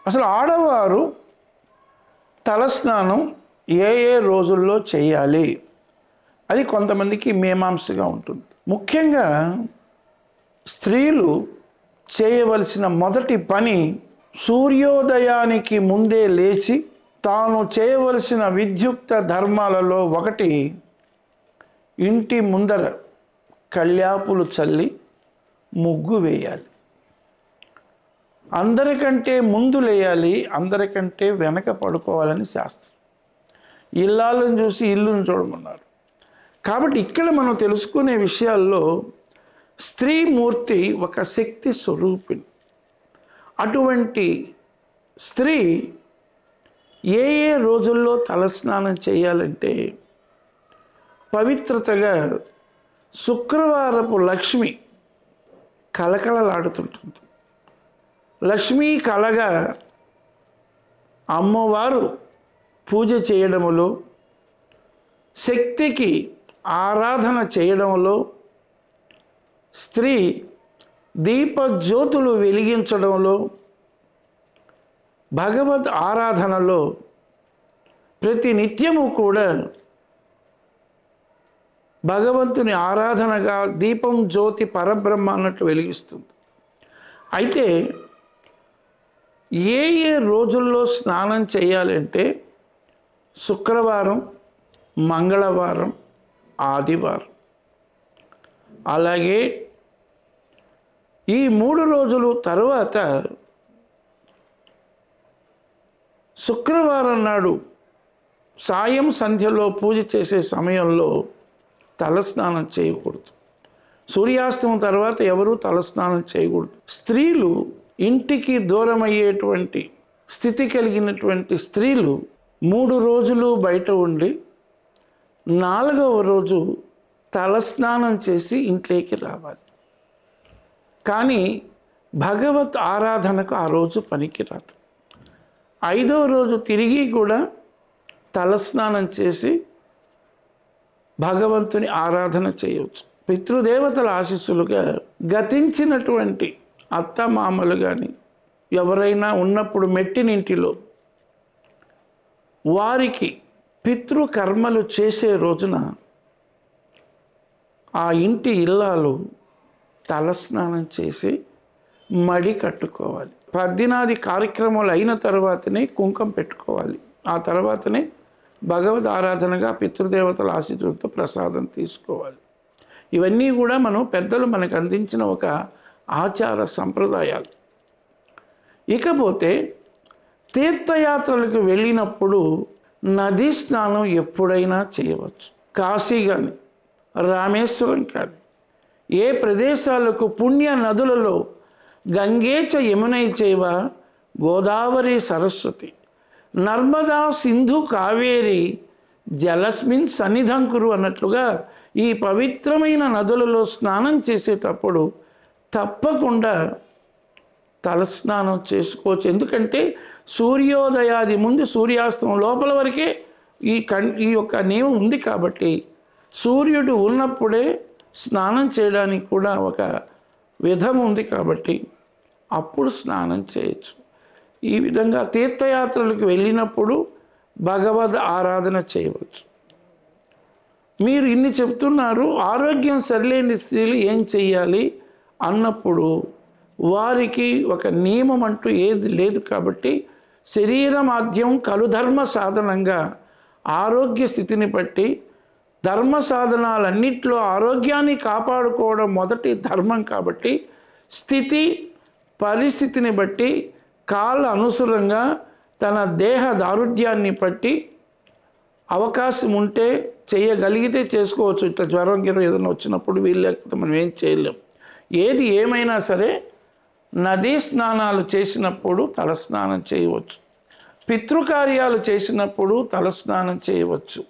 అసలు ఆడవారు తలస్నానం ఏ ఏ రోజుల్లో చేయాలి అది కొంతమందికి మీమాంసగా ఉంటుంది. ముఖ్యంగా స్త్రీలు చేయవలసిన మొదటి పని సూర్యోదయానికి ముందే లేచి తాను చేయవలసిన విద్యుక్త ధర్మాలలో ఒకటి ఇంటి ముందర కళ్యాపులు చల్లి ముగ్గు వేయాలి. అందరికంటే ముందు లేయాలి, అందరికంటే వెనక పడుకోవాలని శాస్త్రం. ఇల్లాలను చూసి ఇల్లును చూడమన్నారు. కాబట్టి ఇక్కడ మనం తెలుసుకునే విషయాల్లో స్త్రీమూర్తి ఒక శక్తి స్వరూపిణి. అటువంటి స్త్రీ ఏ ఏ రోజుల్లో తలస్నానం చేయాలంటే పవిత్రతగా శుక్రవారపు లక్ష్మి కలకలలాడుతుంటుంది. లక్ష్మీ కళగా అమ్మవారు పూజ చేయడములో, శక్తికి ఆరాధన చేయడంలో, స్త్రీ దీపజ్యోతులు వెలిగించడంలో, భగవద్ ఆరాధనలో ప్రతి నిత్యము కూడా భగవంతుని ఆరాధనగా దీపం జ్యోతి పరబ్రహ్మ అన్నట్టు వెలిగిస్తుంది. అయితే ఏ ఏ రోజుల్లో స్నానం చేయాలంటే శుక్రవారం, మంగళవారం, ఆదివారం. అలాగే ఈ 3 రోజులు తర్వాత శుక్రవారం నాడు సాయం సంధ్యలో పూజ చేసే సమయంలో తలస్నానం చేయకూడదు. సూర్యాస్తమం తర్వాత ఎవరూ తలస్నానం చేయకూడదు. స్త్రీలు ఇంటికి దూరమయ్యేటువంటి స్థితి కలిగినటువంటి స్త్రీలు 3 రోజులు బయట ఉండి 4వ రోజు తలస్నానం చేసి ఇంట్లోకి రావాలి. కానీ భగవత్ ఆరాధనకు ఆ రోజు పనికిరాదు. 5వ రోజు తిరిగి కూడా తలస్నానం చేసి భగవంతుని ఆరాధన చేయవచ్చు. పితృదేవతల ఆశీస్సులుగా గతించినటువంటి అత్తమామలు కానీ ఎవరైనా ఉన్నప్పుడు మెట్టినింటిలో వారికి పితృకర్మలు చేసే రోజున ఆ ఇంటి ఇల్లాలు తలస్నానం చేసి మడి కట్టుకోవాలి. పద్దినాది కార్యక్రమాలు అయిన తర్వాతనే కుంకుమ పెట్టుకోవాలి. ఆ తర్వాతనే భగవద్ ఆరాధనగా పితృదేవతల ఆశీస్సులతో ప్రసాదం తీసుకోవాలి. ఇవన్నీ కూడా మనం పెద్దలు మనకు అందించిన ఒక ఆచార సంప్రదాయాలు. ఇకపోతే తీర్థయాత్రలకు వెళ్ళినప్పుడు నదీ స్నానం ఎప్పుడైనా చేయవచ్చు. కాశీ కానీ రామేశ్వరం కానీ ఏ ప్రదేశాలకు పుణ్య నదులలో గంగేచ యమునై చైవ గోదావరి సరస్వతి నర్మదా సింధు కావేరి జలస్మిన్ సన్నిధంకురు అన్నట్లుగా ఈ పవిత్రమైన నదులలో స్నానం చేసేటప్పుడు తప్పకుండా తలస్నానం చేసుకోవచ్చు. ఎందుకంటే సూర్యోదయాది ముందు సూర్యాస్తమం లోపల వరకే ఈ యొక్క నియమం ఉంది. కాబట్టి సూర్యుడు ఉన్నప్పుడే స్నానం చేయడానికి కూడా ఒక విధం ఉంది. కాబట్టి అప్పుడు స్నానం చేయొచ్చు. ఈ విధంగా తీర్థయాత్రలకు వెళ్ళినప్పుడు భగవద్ ఆరాధన చేయవచ్చు. మీరు ఇన్ని చెప్తున్నారు, ఆరోగ్యం సరిలేని స్త్రీలు ఏం చెయ్యాలి అన్నప్పుడు వారికి ఒక నియమం అంటూ ఏది లేదు. కాబట్టి శరీరమాద్యం కలుధర్మ సాధనంగా ఆరోగ్య స్థితిని బట్టి ధర్మ సాధనాలన్నింటిలో ఆరోగ్యాన్ని కాపాడుకోవడం మొదటి ధర్మం. కాబట్టి స్థితి పరిస్థితిని బట్టి కాల అనుసరంగా తన దేహ దారుఢ్యాన్ని బట్టి అవకాశం ఉంటే చేయగలిగితే చేసుకోవచ్చు. ఇట్లా జ్వరం గిరం ఏదైనా వచ్చినప్పుడు వీళ్ళు లేకపోతే మనం ఏం చేయలేం. ఏది ఏమైనా సరే నదీ స్నానాలు చేసినప్పుడు తలస్నానం చేయవచ్చు. పితృకార్యాలు చేసినప్పుడు తలస్నానం చేయవచ్చు.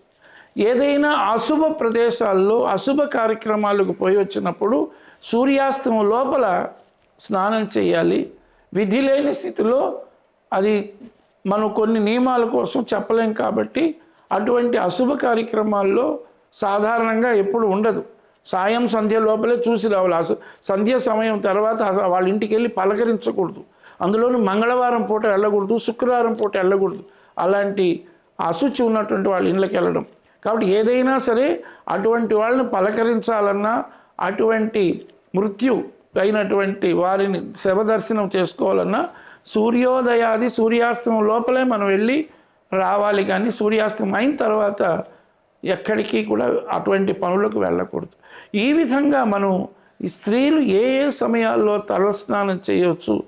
ఏదైనా అశుభ ప్రదేశాల్లో అశుభ కార్యక్రమాలకు పోయి వచ్చినప్పుడు సూర్యాస్తమం లోపల స్నానం చేయాలి. విధి లేని స్థితిలో అది మనం కొన్ని నియమాల కోసం చెప్పలేం. కాబట్టి అటువంటి అశుభ కార్యక్రమాల్లో సాధారణంగా ఎప్పుడు ఉండదు. సాయం సంధ్య లోపలే చూసి రావాలి. సంధ్య సమయం తర్వాత వాళ్ళ ఇంటికి వెళ్ళి పలకరించకూడదు. అందులోనూ మంగళవారం పూట వెళ్ళకూడదు, శుక్రవారం పూట వెళ్ళకూడదు. అలాంటి అశుచి ఉన్నటువంటి వాళ్ళ ఇళ్ళకి వెళ్ళడం. కాబట్టి ఏదైనా సరే అటువంటి వాళ్ళని పలకరించాలన్నా, అటువంటి మృత్యు అయినటువంటి వారిని శవదర్శనం చేసుకోవాలన్నా సూర్యోదయాది సూర్యాస్తమం లోపలే మనం వెళ్ళి రావాలి. కానీ సూర్యాస్తమం అయిన తర్వాత ఎక్కడికి కూడా అటువంటి పనులకు వెళ్ళకూడదు. ఈ విధంగా మనం ఈ స్త్రీలు ఏ ఏ సమయాల్లో తలస్నానం చేయవచ్చు